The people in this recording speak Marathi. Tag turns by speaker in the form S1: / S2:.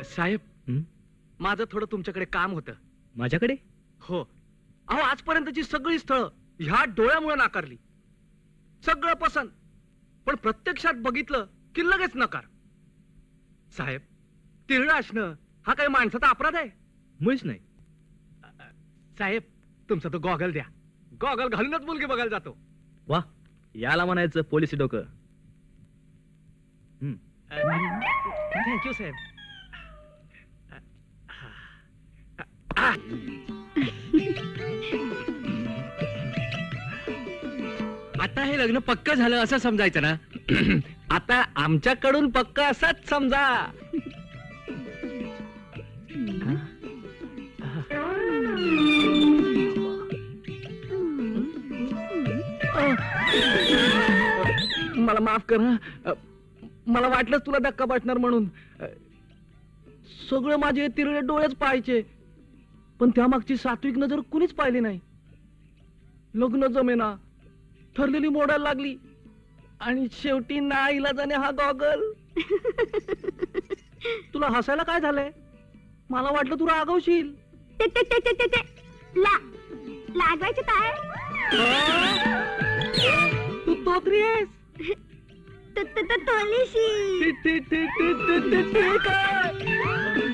S1: साहेब,
S2: हं?
S1: माझं थोडं तुमच्याकडे काम होतं.
S2: माझ्याकडे?
S1: हो. अहो, आजपर्यंतची सगळी स्थळं ह्या डोळ्यामुळे नाकारली. सगळं पसंत, पण प्रत्यक्षात बघितलं की लगेच नकार. साहेब, तिरडं असणं हा काही माणसाचा अपराध आहे?
S2: मुळीच नाही.
S1: साहेब, तुमचा तो गॉगल द्या. गॉगल घालूनच मुलगी बघायला जातो.
S2: वा, याला म्हणायचं पोलिसी डोकं.
S1: थँक्यू साहेब. आता हे लग्न पक्क झालं असं समजायचं ना? आता आमच्याकडून पक्क असंच समजा. मला माफ कर हं. मला वाटलंच तुला धक्का बसणार म्हणून. सगळं माझे तिरळे डोळेच पाहायचे, पण त्यामागची सात्विक नजर कुणीच पाहिली नाही. लग्न जमेना, ठरलेली मोडायला लागली, आणि शेवटी नाईलाजाने हा गॉगल. तुला हसायला काय झालंय? मला वाटलं तू रागवशील.
S3: लागवायचे काय?
S1: तू तोत्री आहेस.
S3: तोलीशी
S1: ठीक आहे.